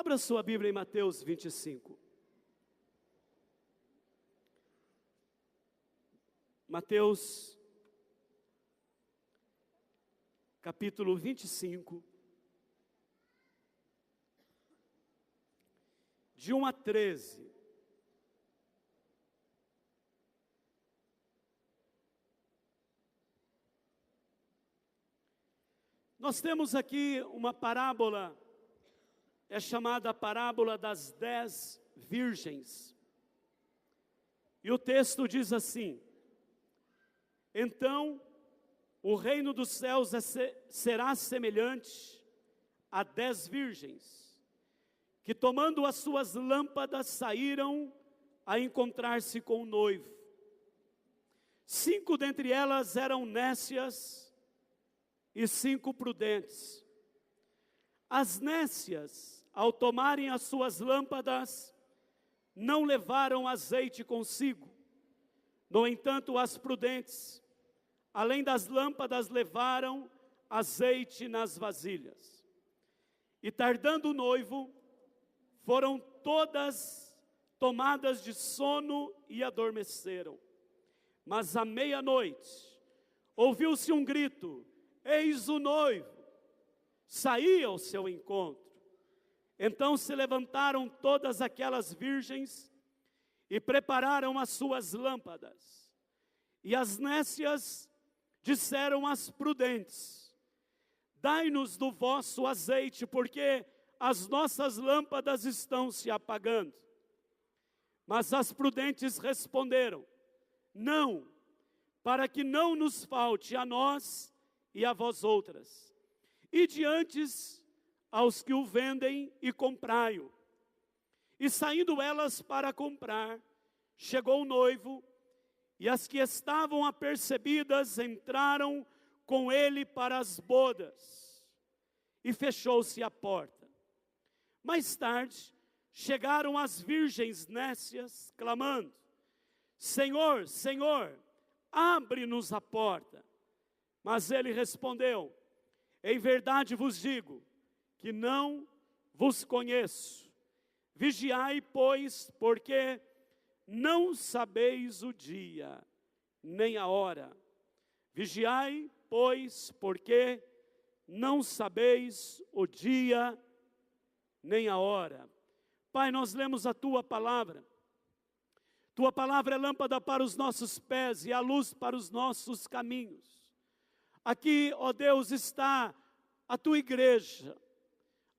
Abra sua Bíblia em Mateus 25. Mateus, capítulo 25, de 1 a 13. Nós temos aqui uma parábola, é chamada a parábola das 10 virgens. E o texto diz assim: então, o reino dos céus será semelhante a 10 virgens, que tomando as suas lâmpadas saíram a encontrar-se com o noivo. 5 dentre elas eram nécias e 5 prudentes. As nécias, ao tomarem as suas lâmpadas, não levaram azeite consigo. No entanto, as prudentes, além das lâmpadas, levaram azeite nas vasilhas. E tardando o noivo, foram todas tomadas de sono e adormeceram. Mas à meia-noite, ouviu-se um grito: eis o noivo, saí ao seu encontro. Então se levantaram todas aquelas virgens e prepararam as suas lâmpadas. E as nécias disseram às prudentes: dai-nos do vosso azeite, porque as nossas lâmpadas estão se apagando. Mas as prudentes responderam: não, para que não nos falte a nós e a vós outras. E diante aos que o vendem e comprai-o. E saindo elas para comprar, chegou o noivo, e as que estavam apercebidas entraram com ele para as bodas, e fechou-se a porta. Mais tarde, chegaram as virgens nécias, clamando: Senhor, Senhor, abre-nos a porta. Mas ele respondeu: em verdade vos digo, que não vos conheço. Vigiai, pois, porque não sabeis o dia, nem a hora. Vigiai, pois, porque não sabeis o dia, nem a hora. Pai, nós lemos a Tua palavra. Tua palavra é lâmpada para os nossos pés e a luz para os nossos caminhos. Aqui, ó Deus, está a Tua igreja.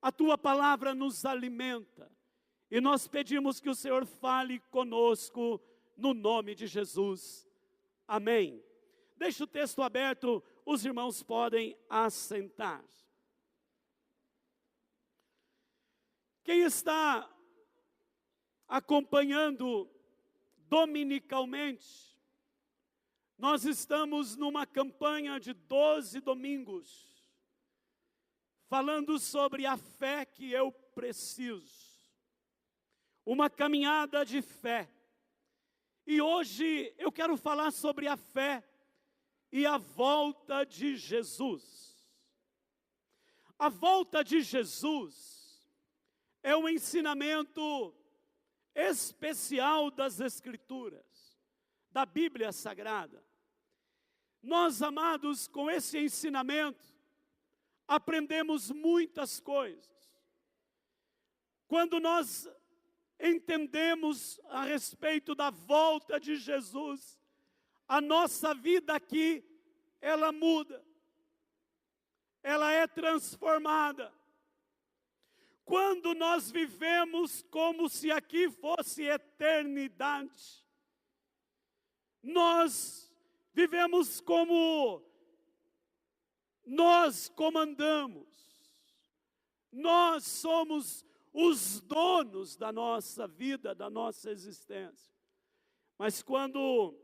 A Tua palavra nos alimenta. E nós pedimos que o Senhor fale conosco, no nome de Jesus. Amém. Deixa o texto aberto, os irmãos podem assentar. Quem está acompanhando dominicalmente, nós estamos numa campanha de 12 domingos, falando sobre a fé que eu preciso. Uma caminhada de fé. E hoje eu quero falar sobre a fé e a volta de Jesus. A volta de Jesus é um ensinamento especial das Escrituras, da Bíblia Sagrada. Nós, amados, com esse ensinamento, aprendemos muitas coisas. Quando nós entendemos a respeito da volta de Jesus, a nossa vida aqui, ela muda, ela é transformada. Quando nós vivemos como se aqui fosse eternidade, nós vivemos como nós comandamos, nós somos os donos da nossa vida, da nossa existência. Mas quando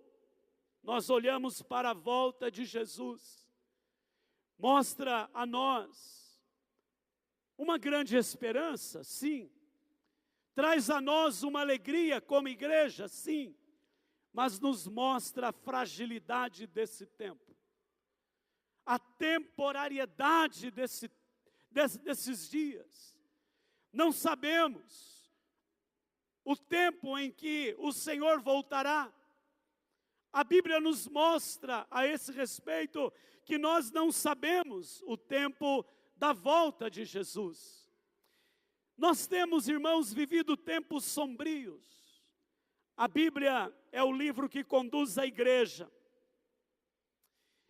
nós olhamos para a volta de Jesus, mostra a nós uma grande esperança, sim. Traz a nós uma alegria como igreja, sim. Mas nos mostra a fragilidade desse tempo. A temporariedade desses dias. Não sabemos o tempo em que o Senhor voltará. A Bíblia nos mostra a esse respeito que nós não sabemos o tempo da volta de Jesus. Nós temos, irmãos, vivido tempos sombrios. A Bíblia é o livro que conduz a igreja.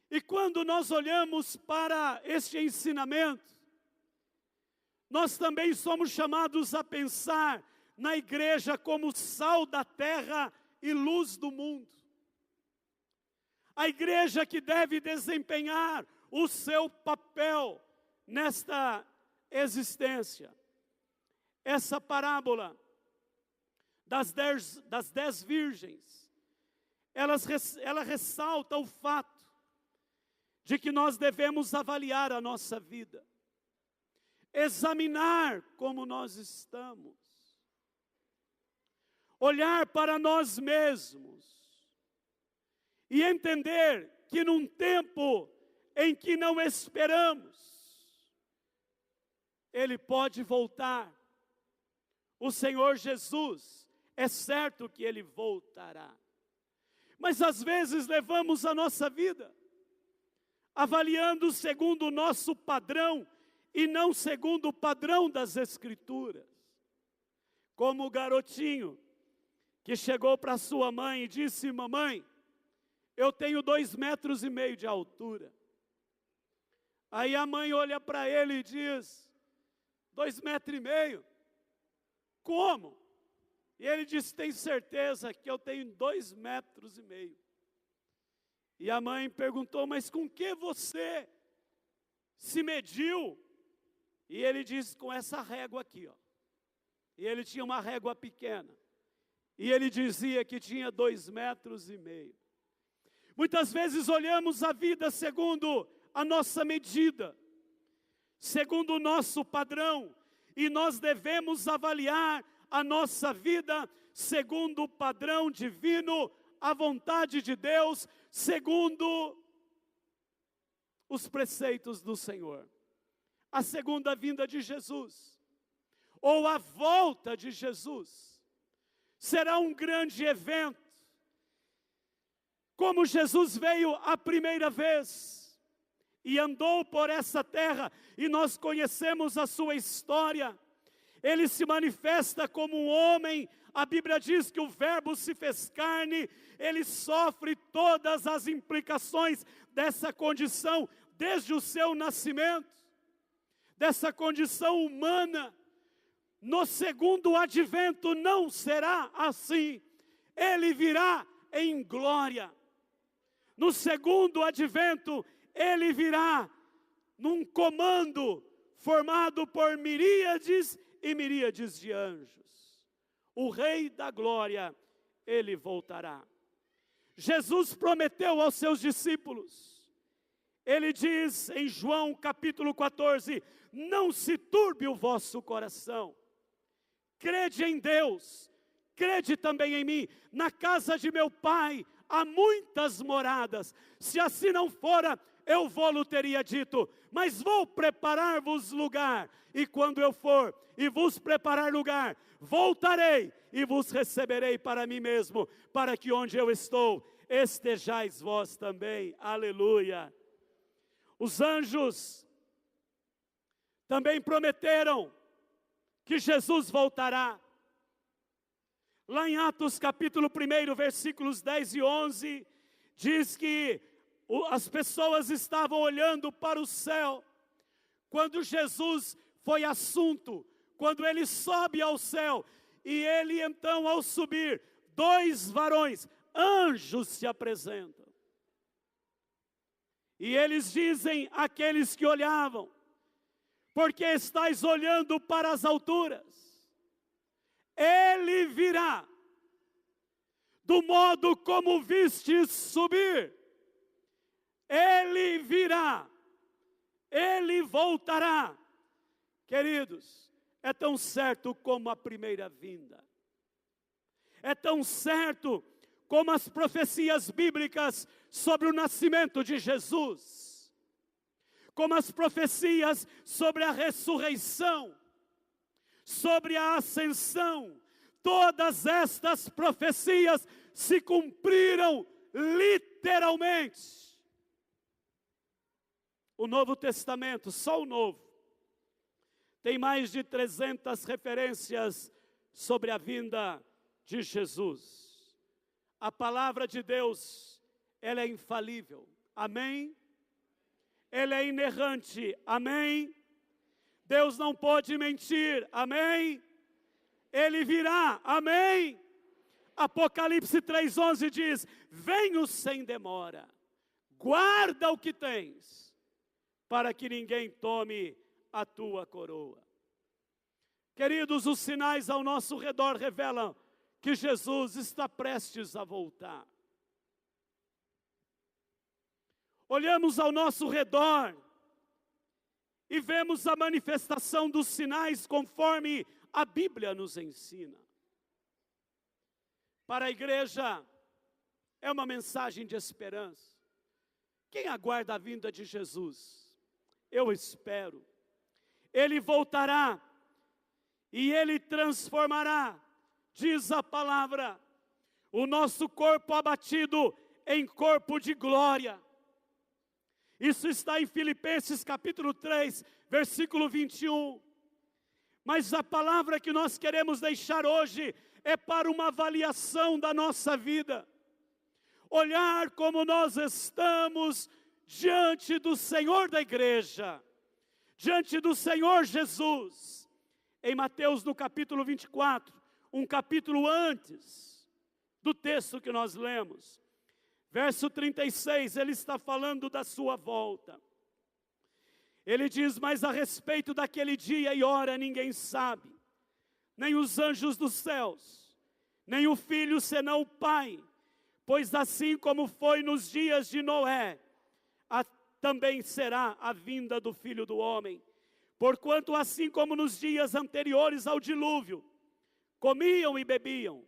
E quando nós olhamos para este ensinamento, nós também somos chamados a pensar na igreja como sal da terra e luz do mundo. A igreja que deve desempenhar o seu papel nesta existência. Essa parábola das 10 virgens, ela ressalta o fato de que nós devemos avaliar a nossa vida, examinar como nós estamos, olhar para nós mesmos e entender que num tempo em que não esperamos, Ele pode voltar. O Senhor Jesus, é certo que Ele voltará. Mas às vezes levamos a nossa vida avaliando segundo o nosso padrão e não segundo o padrão das Escrituras. Como o garotinho que chegou para sua mãe e disse: mamãe, eu tenho 2,5 metros de altura. Aí a mãe olha para ele e diz: 2,5 metros? Como? E ele diz: tem certeza que eu tenho 2,5 metros? E a mãe perguntou: mas com que você se mediu? E ele diz: com essa régua aqui, ó. E ele tinha uma régua pequena. E ele dizia que tinha 2,5 metros. Muitas vezes olhamos a vida segundo a nossa medida, segundo o nosso padrão, e nós devemos avaliar a nossa vida segundo o padrão divino, a vontade de Deus, segundo os preceitos do Senhor. A segunda vinda de Jesus, ou a volta de Jesus, será um grande evento. Como Jesus veio a primeira vez e andou por essa terra, e nós conhecemos a sua história, Ele se manifesta como um homem. A Bíblia diz que o Verbo se fez carne. Ele sofre todas as implicações dessa condição, desde o seu nascimento, dessa condição humana. No segundo advento não será assim. Ele virá em glória. No segundo advento, Ele virá num comando formado por miríades e miríades de anjos. O Rei da Glória, Ele voltará. Jesus prometeu aos seus discípulos. Ele diz em João capítulo 14, não se turbe o vosso coração. Crede em Deus, crede também em mim. Na casa de meu Pai há muitas moradas. Se assim não fora, eu vou-lo teria dito. Mas vou preparar-vos lugar. E quando eu for e vos preparar lugar, voltarei e vos receberei para mim mesmo, para que onde eu estou, estejais vós também. Aleluia. Os anjos também prometeram que Jesus voltará. Lá em Atos capítulo 1, versículos 10 e 11, diz que as pessoas estavam olhando para o céu, quando Jesus foi assunto, quando Ele sobe ao céu, e Ele então ao subir, 2 varões, anjos se apresentam. E eles dizem àqueles que olhavam, porque estáis olhando para as alturas? Ele virá, do modo como vistes subir. Ele virá, Ele voltará. Queridos, é tão certo como a primeira vinda. É tão certo como as profecias bíblicas sobre o nascimento de Jesus. Como as profecias sobre a ressurreição. sobre a ascensão, todas estas profecias se cumpriram literalmente. O Novo Testamento, só o Novo, tem mais de 300 referências sobre a vinda de Jesus. A palavra de Deus, ela é infalível, amém? Ela é inerrante, amém? Deus não pode mentir, amém? Ele virá, amém? Apocalipse 3,11 diz: venho sem demora, guarda o que tens, para que ninguém tome a tua coroa. Queridos, os sinais ao nosso redor revelam que Jesus está prestes a voltar. Olhamos ao nosso redor e vemos a manifestação dos sinais conforme a Bíblia nos ensina. Para a igreja, é uma mensagem de esperança. Quem aguarda a vinda de Jesus? Eu espero. Ele voltará e Ele transformará, diz a palavra, o nosso corpo abatido em corpo de glória. Isso está em Filipenses capítulo 3, versículo 21. Mas a palavra que nós queremos deixar hoje é para uma avaliação da nossa vida. Olhar como nós estamos diante do Senhor da igreja, diante do Senhor Jesus. Em Mateus no capítulo 24, um capítulo antes do texto que nós lemos, verso 36, ele está falando da sua volta. Ele diz: mas a respeito daquele dia e hora ninguém sabe, nem os anjos dos céus, nem o Filho senão o Pai, pois assim como foi nos dias de Noé, também será a vinda do Filho do Homem. Porquanto assim como nos dias anteriores ao dilúvio, comiam e bebiam,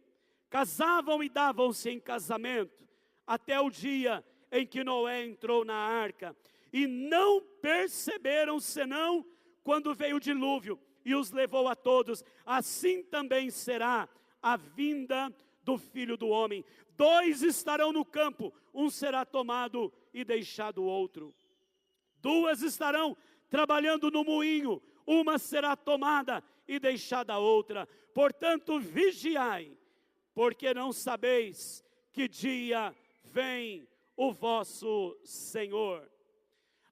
casavam e davam-se em casamento, até o dia em que Noé entrou na arca, e não perceberam senão quando veio o dilúvio e os levou a todos. Assim também será a vinda do Filho do Homem. 2 estarão no campo, um será tomado e deixado o outro. 2 estarão trabalhando no moinho, uma será tomada e deixada a outra. Portanto, vigiai, porque não sabeis que dia vem o vosso Senhor.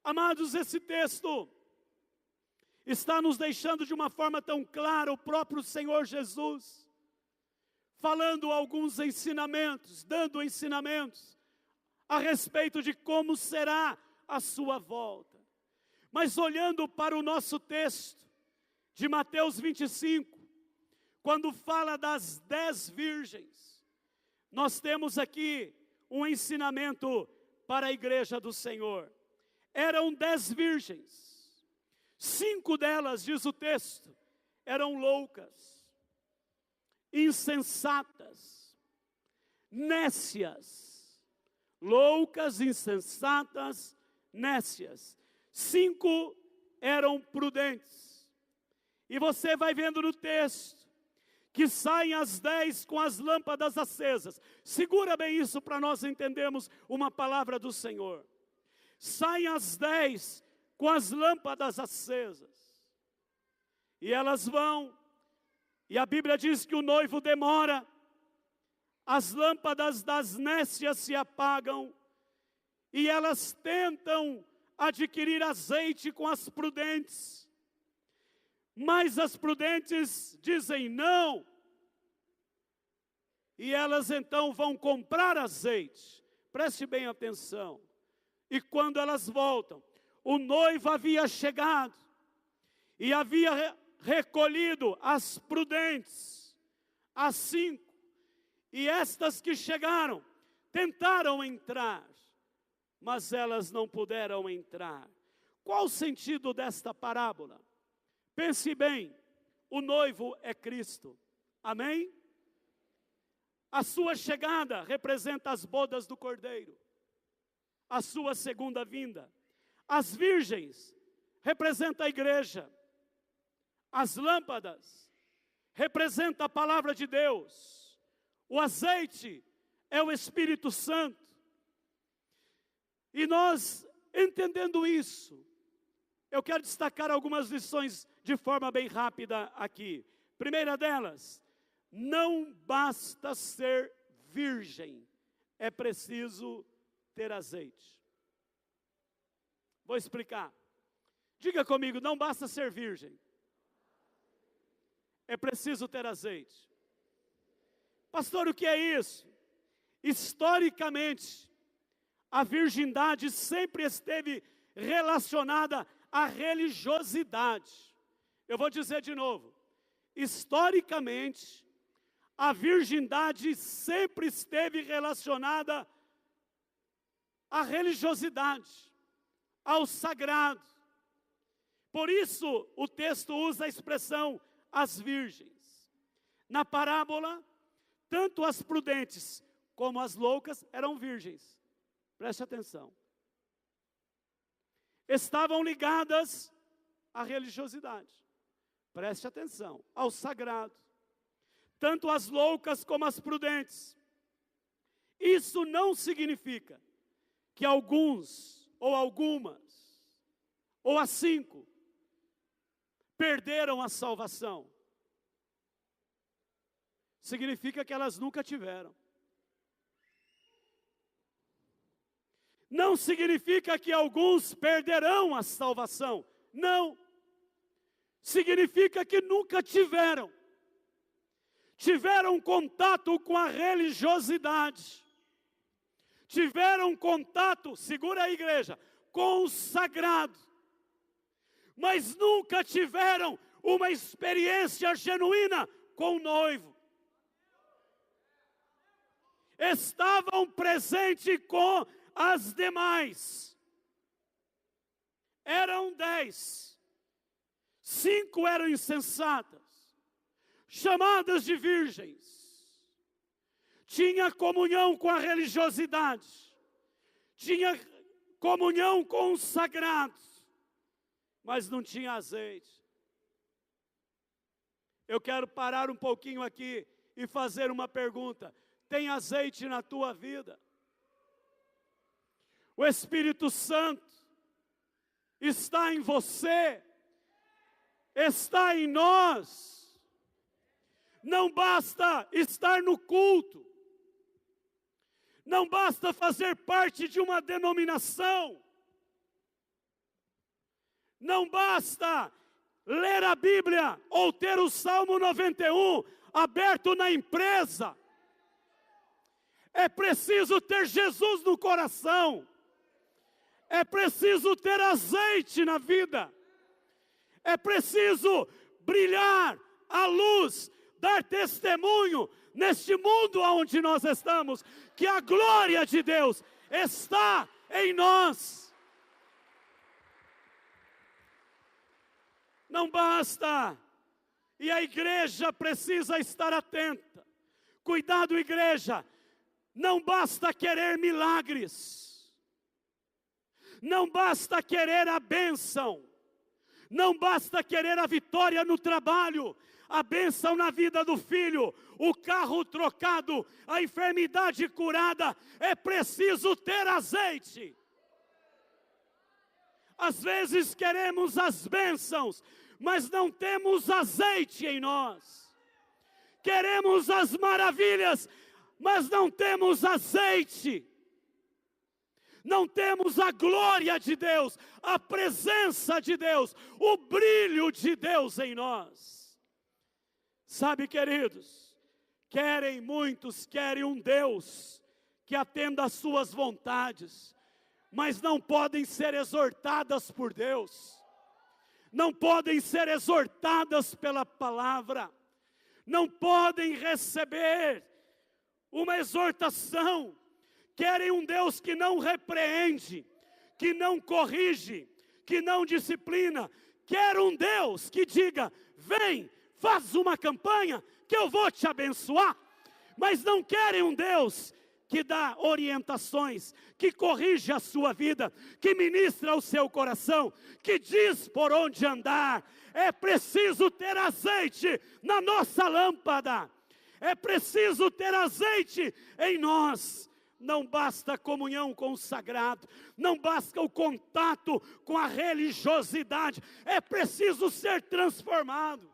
Amados, esse texto está nos deixando de uma forma tão clara o próprio Senhor Jesus, falando alguns ensinamentos, dando ensinamentos a respeito de como será a sua volta. Mas olhando para o nosso texto de Mateus 25, quando fala das 10 virgens, nós temos aqui um ensinamento para a igreja do Senhor. Eram 10 virgens, 5 delas, diz o texto, eram loucas, insensatas, nécias. Loucas, insensatas, nécias. 5 eram prudentes. E você vai vendo no texto que saem as 10 com as lâmpadas acesas. Segura bem isso para nós entendermos uma palavra do Senhor. Saem as 10 com as lâmpadas acesas. E elas vão, e a Bíblia diz que o noivo demora, as lâmpadas das nécias se apagam, e elas tentam adquirir azeite com as prudentes. Mas as prudentes dizem não. E elas então vão comprar azeite. Preste bem atenção. E quando elas voltam, o noivo havia chegado e havia recolhido as prudentes, as 5. E estas que chegaram tentaram entrar, mas elas não puderam entrar. Qual o sentido desta parábola? Pense bem, o noivo é Cristo, amém? A sua chegada representa as bodas do Cordeiro, a sua segunda vinda. As virgens representam a igreja, as lâmpadas representa a palavra de Deus. O azeite é o Espírito Santo. E nós, entendendo isso, eu quero destacar algumas lições de forma bem rápida aqui. Primeira delas, não basta ser virgem, é preciso ter azeite. Vou explicar. Diga comigo, não basta ser virgem, é preciso ter azeite. Pastor, o que é isso? Historicamente, a virgindade sempre esteve relacionada à religiosidade. Eu vou dizer de novo. Historicamente, a virgindade sempre esteve relacionada à religiosidade, ao sagrado. Por isso, o texto usa a expressão as virgens. Na parábola, tanto as prudentes como as loucas eram virgens. Preste atenção. Estavam ligadas à religiosidade. Preste atenção, ao sagrado. Tanto as loucas como as prudentes. Isso não significa que alguns, ou algumas, ou as 5, perderam a salvação. Significa que elas nunca tiveram. Não significa que alguns perderão a salvação. Não. Significa que nunca tiveram. Tiveram contato com a religiosidade. Tiveram contato, segura a igreja, com o sagrado. Mas nunca tiveram uma experiência genuína com o noivo. Estavam presentes com as demais. Eram 10. 5 eram insensatas, chamadas de virgens. Tinha comunhão com a religiosidade. Tinha comunhão com o sagrado. Mas não tinha azeite. Eu quero parar um pouquinho aqui e fazer uma pergunta. Tem azeite na tua vida? O Espírito Santo está em você, está em nós. Não basta estar no culto, não basta fazer parte de uma denominação, não basta ler a Bíblia ou ter o Salmo 91 aberto na empresa. É preciso ter Jesus no coração. É preciso ter azeite na vida. É preciso brilhar a luz, dar testemunho neste mundo onde nós estamos, que a glória de Deus está em nós. Não basta, e a igreja precisa estar atenta. Cuidado, igreja, não basta querer milagres. Não basta querer a bênção, não basta querer a vitória no trabalho, a bênção na vida do filho, o carro trocado, a enfermidade curada. É preciso ter azeite. Às vezes queremos as bênçãos, mas não temos azeite em nós. Queremos as maravilhas, mas não temos azeite. Não temos a glória de Deus, a presença de Deus, o brilho de Deus em nós. Sabe, queridos, muitos querem um Deus que atenda às suas vontades, mas não podem ser exortadas por Deus, não podem ser exortadas pela palavra, não podem receber uma exortação. Querem um Deus que não repreende, que não corrige, que não disciplina. Quer um Deus que diga, vem, faz uma campanha, que eu vou te abençoar. Mas não querem um Deus que dá orientações, que corrige a sua vida, que ministra o seu coração, que diz por onde andar. é preciso ter azeite na nossa lâmpada. É preciso ter azeite em nós. Não basta a comunhão com o sagrado, não basta o contato com a religiosidade, é preciso ser transformado,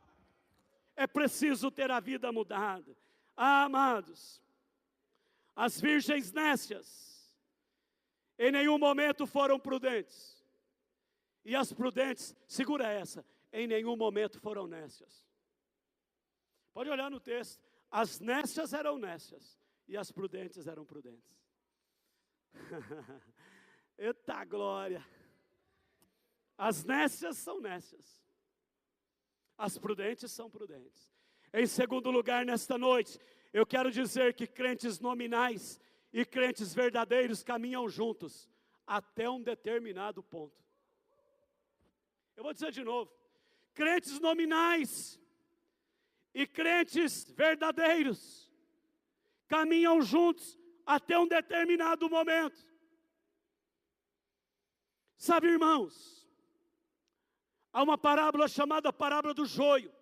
é preciso ter a vida mudada. Ah, amados, as virgens nécias, em nenhum momento foram prudentes, e as prudentes, segura essa, em nenhum momento foram nécias. Pode olhar no texto, as nécias eram nécias, e as prudentes eram prudentes. Eita glória! As nécias são nécias, as prudentes são prudentes. Em segundo lugar, nesta noite, eu quero dizer que crentes nominais e crentes verdadeiros caminham juntos até um determinado ponto. Eu vou dizer de novo: crentes nominais e crentes verdadeiros caminham juntos até um determinado momento. Sabe, irmãos, há uma parábola chamada parábola do joio.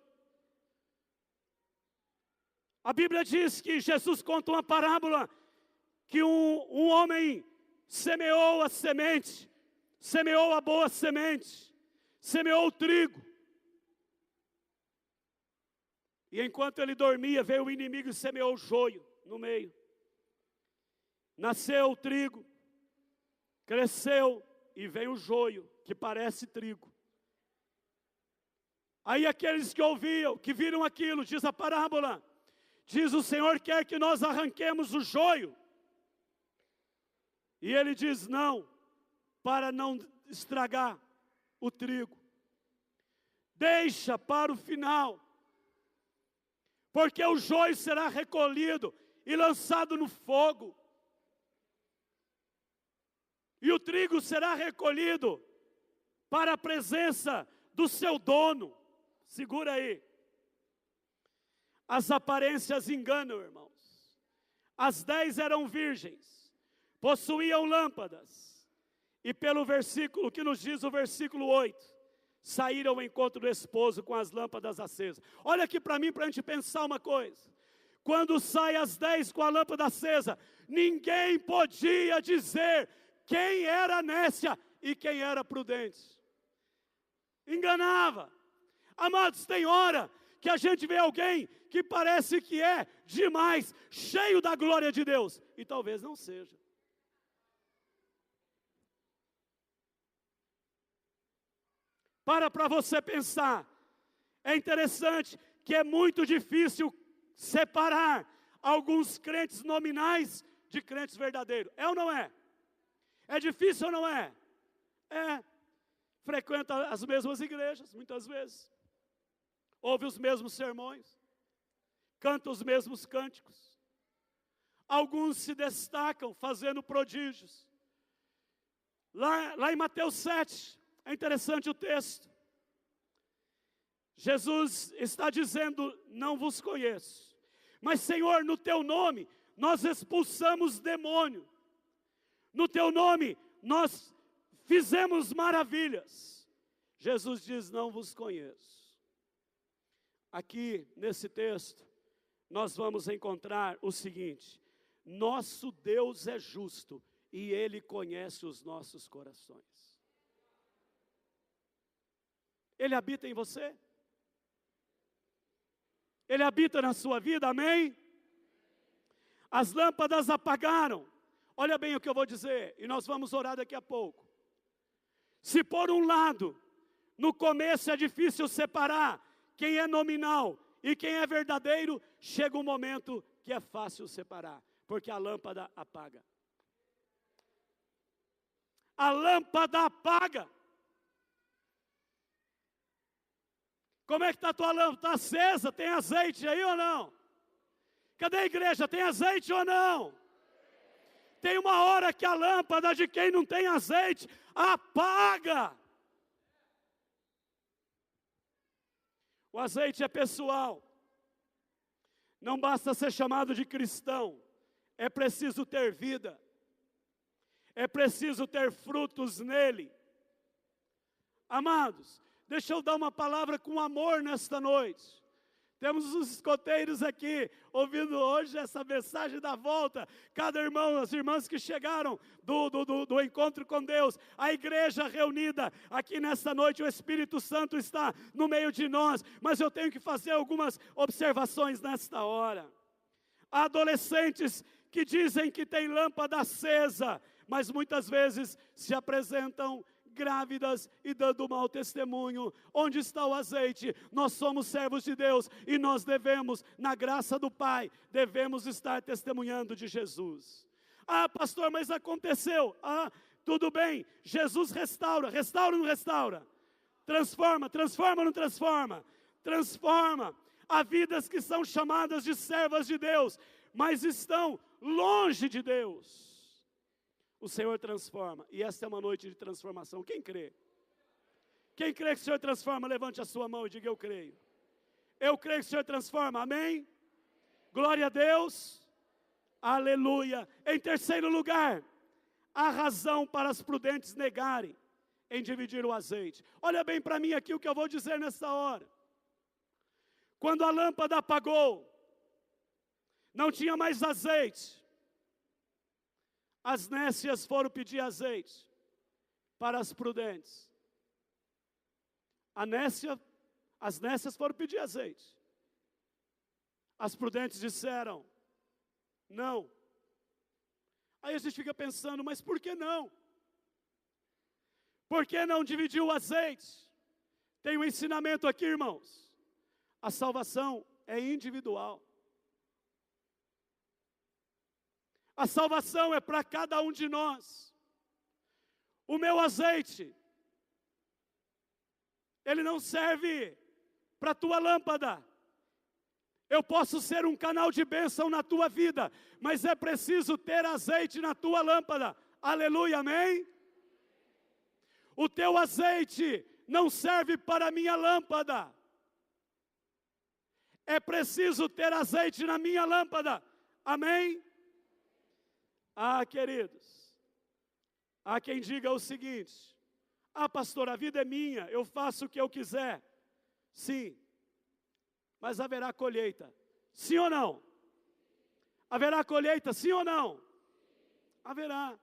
A Bíblia diz que Jesus conta uma parábola que um homem semeou a semente, semeou a boa semente, semeou o trigo. E enquanto ele dormia, veio o inimigo e semeou o joio no meio. Nasceu o trigo, cresceu e veio o joio, que parece trigo. Aí aqueles que ouviam, que viram aquilo, diz a parábola, diz: o Senhor quer que nós arranquemos o joio. E ele diz: não, para não estragar o trigo. Deixa para o final, porque o joio será recolhido e lançado no fogo. E o trigo será recolhido para a presença do seu dono. Segura aí. As aparências enganam, irmãos. As 10 eram virgens, possuíam lâmpadas. E pelo versículo, que nos diz o versículo 8, saíram ao encontro do esposo com as lâmpadas acesas. Olha aqui para mim, para a gente pensar uma coisa. Quando sai as 10 com a lâmpada acesa, ninguém podia dizer quem era nécia e quem era prudente. Enganava. Amados, tem hora que a gente vê alguém que parece que é demais, cheio da glória de Deus, e talvez não seja. Para você pensar. É interessante que é muito difícil separar alguns crentes nominais de crentes verdadeiros. É ou não é? É difícil ou não é? É. Frequenta as mesmas igrejas, muitas vezes. Ouve os mesmos sermões. Canta os mesmos cânticos. Alguns se destacam fazendo prodígios. Lá em Mateus 7, é interessante o texto. Jesus está dizendo: não vos conheço. Mas, Senhor, no teu nome, nós expulsamos demônio. No teu nome, nós fizemos maravilhas. Jesus diz: não vos conheço. Aqui, nesse texto, nós vamos encontrar o seguinte: nosso Deus é justo e Ele conhece os nossos corações. Ele habita em você? Ele habita na sua vida, amém? As lâmpadas apagaram. Olha bem o que eu vou dizer, e nós vamos orar daqui a pouco. Se por um lado, no começo é difícil separar quem é nominal e quem é verdadeiro, chega um momento que é fácil separar, porque a lâmpada apaga. A lâmpada apaga. Como é que está a tua lâmpada? Está acesa? Tem azeite aí ou não? Cadê a igreja? Tem azeite ou não? Tem uma hora que a lâmpada de quem não tem azeite apaga. O azeite é pessoal. Não basta ser chamado de cristão. É preciso ter vida. É preciso ter frutos nele. Amados, Deixa eu dar uma palavra com amor nesta noite. Temos os escoteiros aqui, ouvindo hoje essa mensagem da volta. Cada irmão, as irmãs que chegaram do encontro com Deus, a igreja reunida aqui nesta noite, o Espírito Santo está no meio de nós. Mas eu tenho que fazer algumas observações nesta hora. Há adolescentes que dizem que tem lâmpada acesa, mas muitas vezes se apresentam grávidas e dando mau testemunho. Onde está o azeite? Nós somos servos de Deus e nós devemos, na graça do Pai, devemos estar testemunhando de Jesus. Ah, pastor, mas aconteceu. Ah, tudo bem, Jesus restaura. Restaura ou não restaura? Transforma, transforma ou não transforma? Transforma. Há vidas que são chamadas de servas de Deus, mas estão longe de Deus. O Senhor transforma, e esta é uma noite de transformação. Quem crê? Quem crê que o Senhor transforma, levante a sua mão e diga: eu creio. Eu creio que o Senhor transforma, amém? Glória a Deus, aleluia. Em terceiro lugar, há razão para as prudentes negarem em dividir o azeite. Olha bem para mim aqui o que eu vou dizer nessa hora. Quando a lâmpada apagou, não tinha mais azeite. As nécias foram pedir azeite para as prudentes. As nécias foram pedir azeite. As prudentes disseram: não. Aí a gente fica pensando, mas por que não? Por que não dividir o azeite? Tem um ensinamento aqui, irmãos. A salvação é individual. A salvação é para cada um de nós. O meu azeite, ele não serve para a tua lâmpada. Eu posso ser um canal de bênção na tua vida, mas é preciso ter azeite na tua lâmpada. Aleluia, amém? O teu azeite não serve para a minha lâmpada. É preciso ter azeite na minha lâmpada. Amém? Ah, queridos, há quem diga o seguinte: ah, pastor, a vida é minha, eu faço o que eu quiser. Sim, mas haverá colheita, sim ou não? Haverá colheita, sim ou não? Haverá.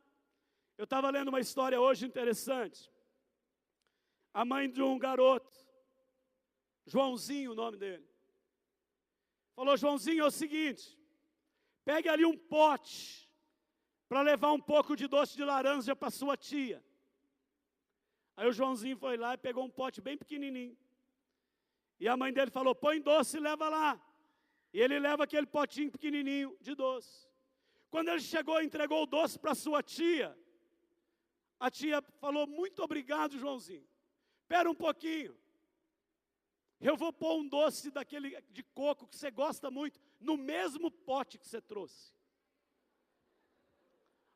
Eu estava lendo uma história hoje interessante. A mãe de um garoto, Joãozinho o nome dele, falou: Joãozinho, é o seguinte, pegue ali um pote para levar um pouco de doce de laranja para sua tia. Aí o Joãozinho foi lá e pegou um pote bem pequenininho. E a mãe dele falou: põe doce e leva lá. E ele leva aquele potinho pequenininho de doce. Quando ele chegou e entregou o doce para sua tia, a tia falou: muito obrigado, Joãozinho. Espera um pouquinho. Eu vou pôr um doce daquele de coco que você gosta muito no mesmo pote que você trouxe.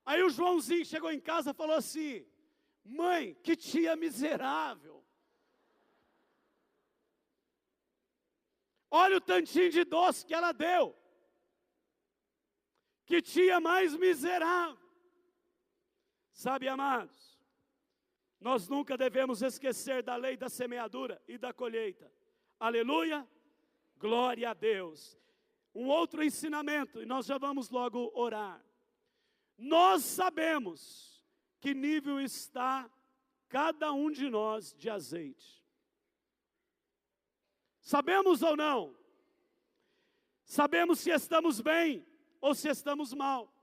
Aí o Joãozinho chegou em casa e falou assim: mãe, que tia miserável. Olha o tantinho de doce que ela deu. Que tia mais miserável. Sabe, amados, nós nunca devemos esquecer da lei da semeadura e da colheita. Aleluia, glória a Deus. Um outro ensinamento, e nós já vamos logo orar. Nós sabemos que nível está cada um de nós de azeite. Sabemos ou não? Sabemos se estamos bem ou se estamos mal.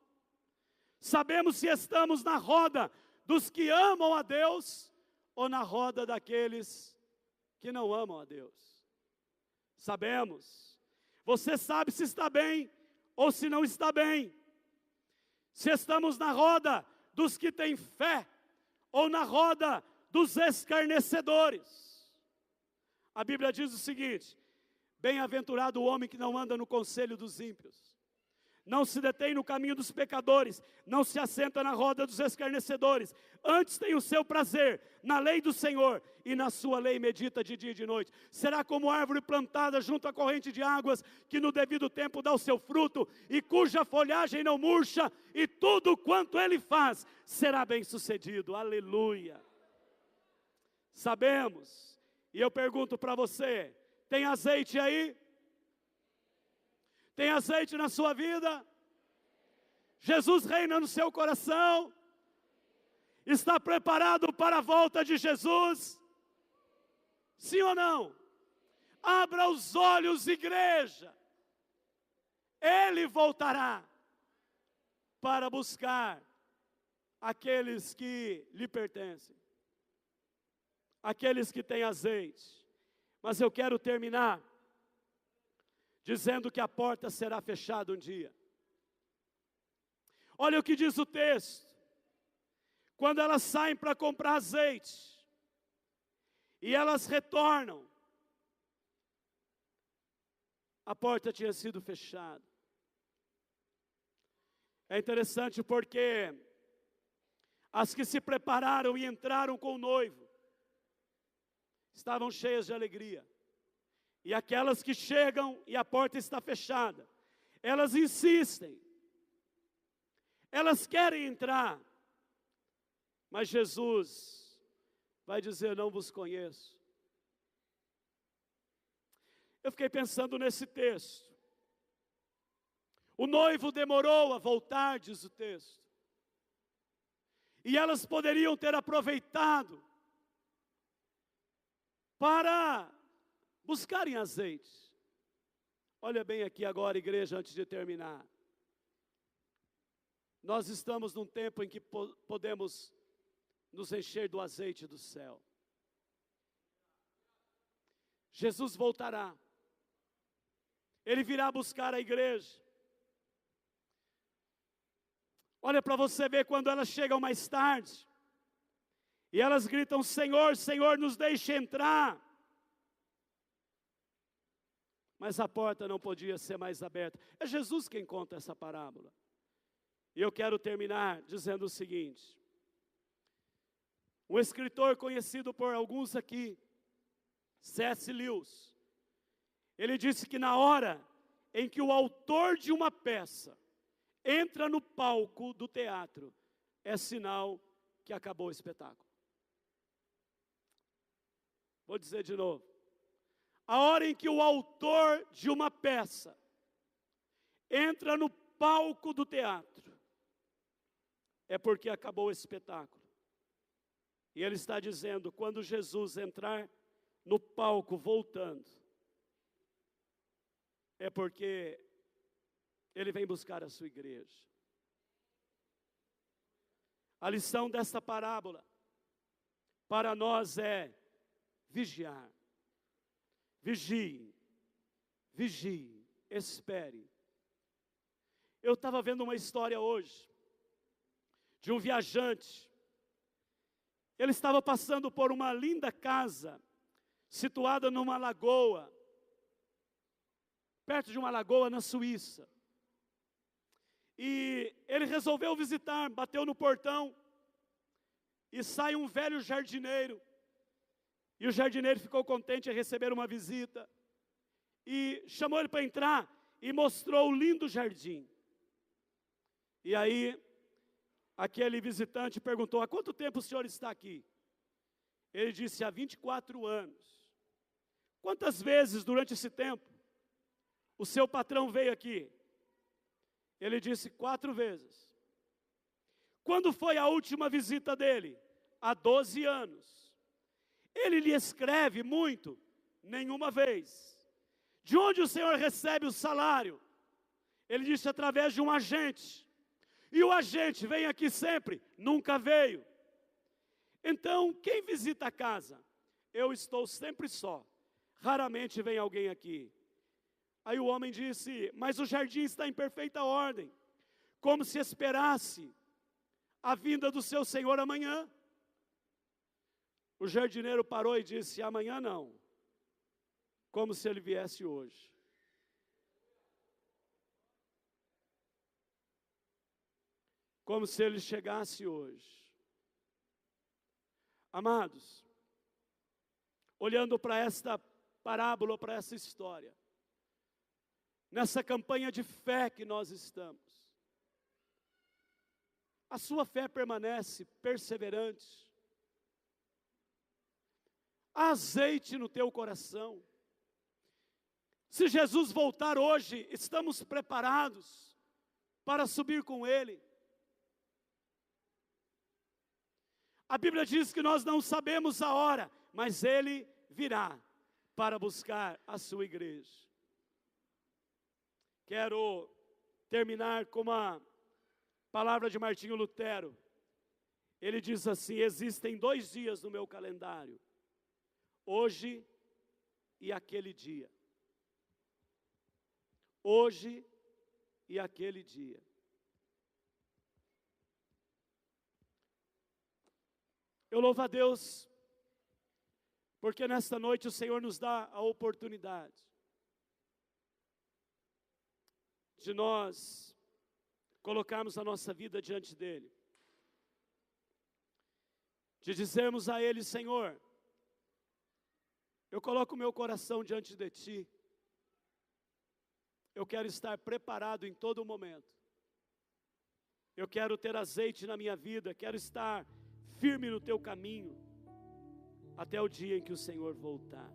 Sabemos se estamos na roda dos que amam a Deus ou na roda daqueles que não amam a Deus. Sabemos. Você sabe se está bem ou se não está bem. Se estamos na roda dos que têm fé ou na roda dos escarnecedores. A Bíblia diz o seguinte: bem-aventurado o homem que não anda no conselho dos ímpios, não se detém no caminho dos pecadores, não se assenta na roda dos escarnecedores, antes tem o seu prazer na lei do Senhor, e na sua lei medita de dia e de noite. Será como árvore plantada junto à corrente de águas, que no devido tempo dá o seu fruto, e cuja folhagem não murcha, e tudo quanto ele faz será bem sucedido. Aleluia. Sabemos E eu pergunto para você, tem azeite aí? Tem azeite na sua vida? Jesus reina no seu coração? Está preparado para a volta de Jesus? Sim ou não? Abra os olhos, igreja. Ele voltará para buscar aqueles que lhe pertencem, aqueles que têm azeite. Mas eu quero terminar dizendo que a porta será fechada um dia. Olha o que diz o texto. Quando elas saem para comprar azeite, e elas retornam, a porta tinha sido fechada. É interessante porque as que se prepararam e entraram com o noivo estavam cheias de alegria. E aquelas que chegam e a porta está fechada, elas insistem, elas querem entrar, mas Jesus vai dizer: não vos conheço. Eu fiquei pensando nesse texto. O noivo demorou a voltar, diz o texto. E elas poderiam ter aproveitado para buscarem azeite. Olha bem aqui agora, igreja, antes de terminar. Nós estamos num tempo em que podemos nos encher do azeite do céu. Jesus voltará. Ele virá buscar a igreja. Olha para você ver quando elas chegam mais tarde. E elas gritam: Senhor, Senhor, nos deixe entrar. Mas a porta não podia ser mais aberta. É Jesus quem conta essa parábola. E eu quero terminar dizendo o seguinte. Um escritor conhecido por alguns aqui, C.S. Lewis, ele disse que na hora em que o autor de uma peça entra no palco do teatro, é sinal que acabou o espetáculo. Vou dizer de novo. A hora em que o autor de uma peça entra no palco do teatro, é porque acabou o espetáculo. E ele está dizendo, quando Jesus entrar no palco voltando, é porque ele vem buscar a sua igreja. A lição desta parábola para nós é vigiar. Vigie, vigie, espere. Eu estava vendo uma história hoje de um viajante. Ele estava passando por uma linda casa situada numa lagoa, perto de uma lagoa na Suíça. E ele resolveu visitar, bateu no portão e sai um velho jardineiro. E o jardineiro ficou contente em receber uma visita e chamou ele para entrar e mostrou o lindo jardim. E aí, aquele visitante perguntou: há quanto tempo o senhor está aqui? Ele disse: há 24 anos. Quantas vezes durante esse tempo o seu patrão veio aqui? Ele disse: 4 vezes. Quando foi a última visita dele? Há 12 anos. Ele lhe escreve muito? Nenhuma vez. De onde o senhor recebe o salário? Ele disse: através de um agente. E o agente vem aqui sempre? Nunca veio. Então, quem visita a casa? Eu estou sempre só. Raramente vem alguém aqui. Aí o homem disse: mas o jardim está em perfeita ordem, como se esperasse a vinda do seu senhor amanhã. O jardineiro parou e disse: amanhã não, como se ele viesse hoje. Como se ele chegasse hoje. Amados, olhando para esta parábola, para essa história, nessa campanha de fé que nós estamos, a sua fé permanece perseverante? Há azeite no teu coração. Se Jesus voltar hoje, estamos preparados para subir com Ele. A Bíblia diz que nós não sabemos a hora, mas Ele virá para buscar a sua igreja. Quero terminar com uma palavra de Martinho Lutero. Ele diz assim: existem 2 dias no meu calendário, hoje e aquele dia. Hoje e aquele dia. Eu louvo a Deus, porque nesta noite o Senhor nos dá a oportunidade de nós colocarmos a nossa vida diante dEle, de dizermos a Ele: Senhor, eu coloco o meu coração diante de Ti, eu quero estar preparado em todo momento, eu quero ter azeite na minha vida, quero estar firme no Teu caminho, até o dia em que o Senhor voltar,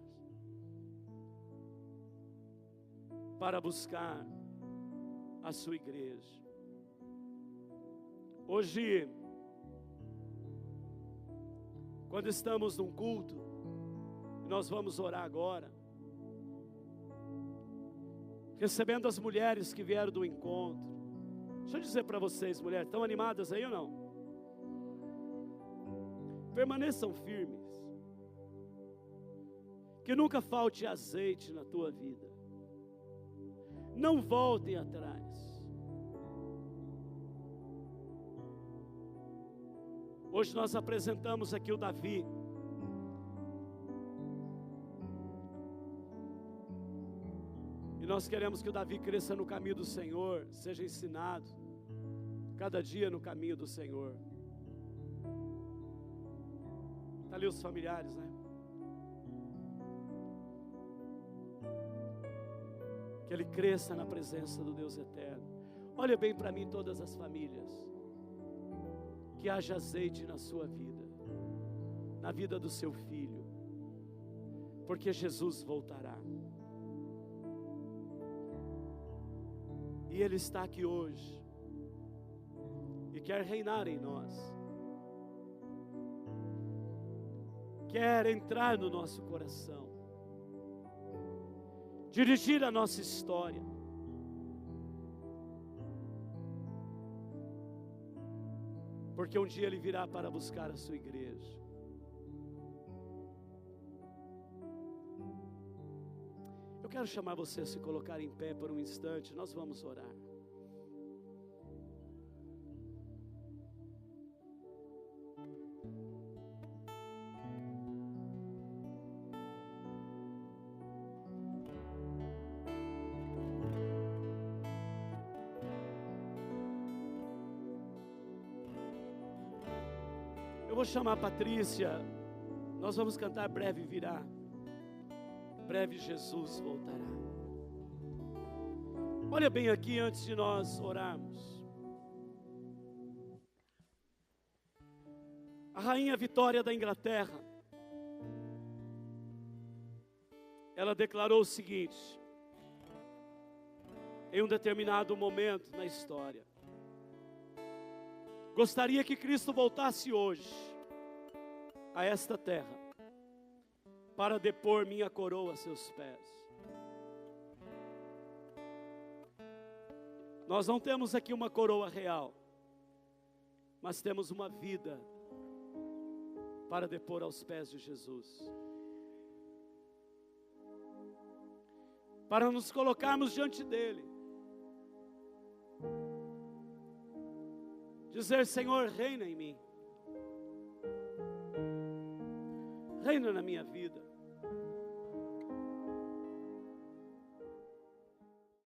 para buscar a sua igreja. Hoje, quando estamos num culto, nós vamos orar agora, recebendo as mulheres que vieram do encontro. Deixa eu dizer para vocês, mulheres, estão animadas aí ou não? Permaneçam firmes, que nunca falte azeite na tua vida, não voltem atrás. Hoje nós apresentamos aqui o Davi, e nós queremos que o Davi cresça no caminho do Senhor, seja ensinado cada dia no caminho do Senhor. Está ali os familiares, né? Que ele cresça na presença do Deus eterno. Olha bem para mim, todas as famílias, que haja azeite na sua vida, na vida do seu filho, porque Jesus voltará. E Ele está aqui hoje e quer reinar em nós, quer entrar no nosso coração, dirigir a nossa história. Porque um dia Ele virá para buscar a sua igreja. Eu quero chamar você a se colocar em pé por um instante, nós vamos orar. Eu vou chamar a Patrícia, nós vamos cantar Breve Virá, breve Jesus voltará. Olha bem aqui antes de nós orarmos. A rainha Vitória da Inglaterra, ela declarou o seguinte, em um determinado momento na história: gostaria que Cristo voltasse hoje a esta terra para depor minha coroa a seus pés. Nós não temos aqui uma coroa real, mas temos uma vida para depor aos pés de Jesus, para nos colocarmos diante dele, dizer: Senhor, reina em mim, reina na minha vida.